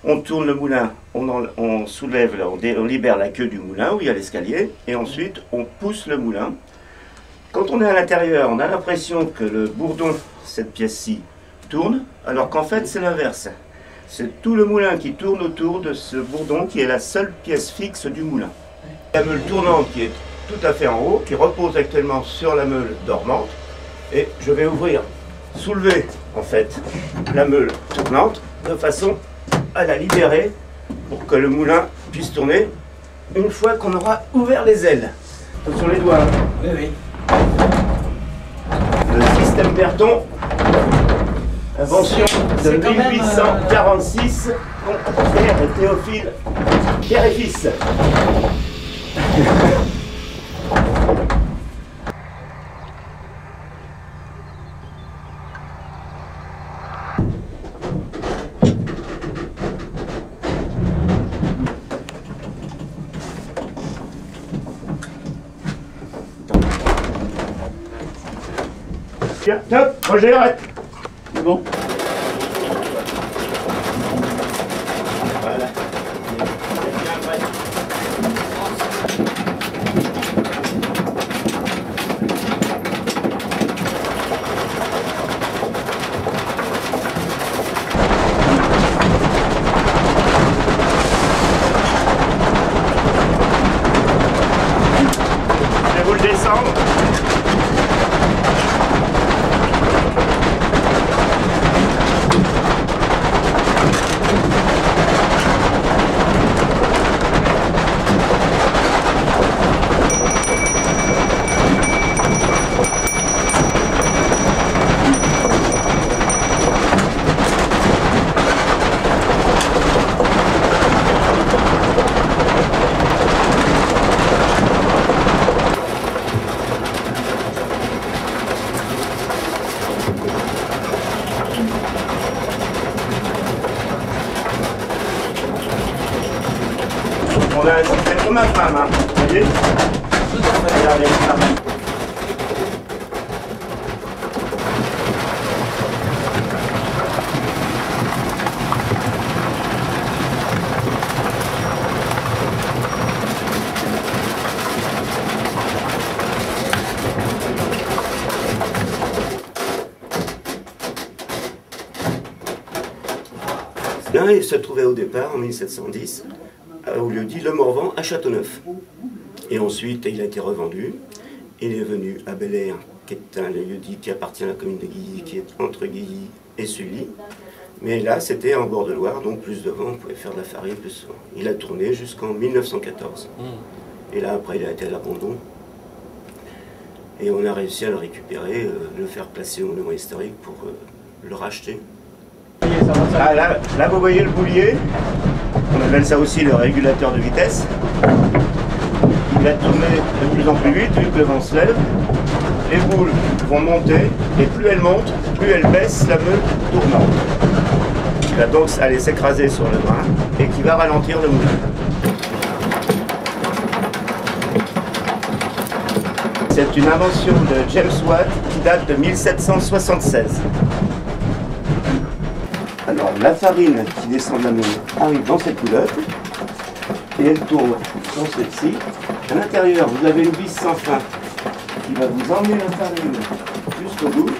On tourne le moulin, on soulève, on libère la queue du moulin où il y a l'escalier, et ensuite on pousse le moulin. Quand on est à l'intérieur, on a l'impression que le bourdon, cette pièce-ci, tourne, alors qu'en fait c'est l'inverse. C'est tout le moulin qui tourne autour de ce bourdon qui est la seule pièce fixe du moulin. La meule tournante qui est tout à fait en haut, qui repose actuellement sur la meule dormante, et je vais soulever en fait la meule tournante de façon à la libérer pour que le moulin puisse tourner une fois qu'on aura ouvert les ailes. Sur les doigts. Oui, oui. Le système Berton, invention de 1846, père et Théophile, père et fils. Tiens, top, Roger, arrête. C'est bon. Voilà. Je vais vous le descendre. On a un système comme un femme, hein. Vous voyez? Regardez, ça. Là, il se trouvait au départ, en 1710, au lieu-dit Le Morvan à Châteauneuf. Et ensuite, il a été revendu. Il est venu à Bel-Air, qui est un lieu-dit qui appartient à la commune de Guilly, qui est entre Guilly et Sully. Mais là, c'était en bord de Loire, donc plus devant, on pouvait faire de la farine plus souvent. Il a tourné jusqu'en 1914. Et là, après, il a été à l'abandon. Et on a réussi à le récupérer, le faire placer au monument historique pour le racheter. Ah, là, vous voyez le boulier. On appelle ça aussi le régulateur de vitesse. Il va tourner de plus en plus vite, vu que le vent se lève. Les boules vont monter, et plus elles montent, plus elles baissent la meule tournante. Qui va donc aller s'écraser sur le bras et qui va ralentir le moulin. C'est une invention de James Watt qui date de 1776. Alors, la farine qui descend de la meule arrive dans cette culotte et elle tourne dans celle-ci. À l'intérieur, vous avez une vis sans fin qui va vous emmener la farine jusqu'au bout.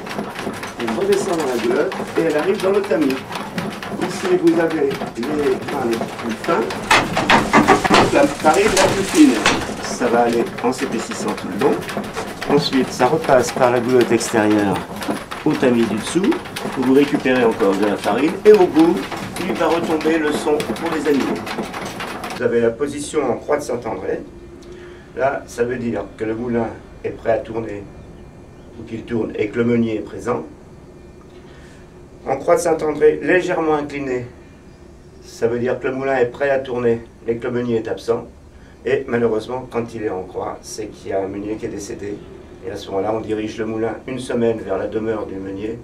Elle redescend dans la culotte et elle arrive dans le tamis. Ici, vous avez les grains les plus fins. La farine la plus fine, ça va aller en s'épaississant tout le long. Ensuite, ça repasse par la goulotte extérieure au tamis du dessous, où vous récupérez encore de la farine, et au bout, il va retomber le son pour les animaux. Vous avez la position en croix de Saint-André. Là, ça veut dire que le moulin est prêt à tourner, ou qu'il tourne, et que le meunier est présent. En croix de Saint-André, légèrement incliné, ça veut dire que le moulin est prêt à tourner, et que le meunier est absent. Et malheureusement, quand il est en croix, c'est qu'il y a un meunier qui est décédé. Et à ce moment-là, on dirige le moulin une semaine vers la demeure du meunier,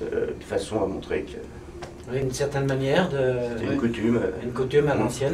de façon à montrer que... Oui, une certaine manière de... C'est une coutume. Une coutume à l'ancienne.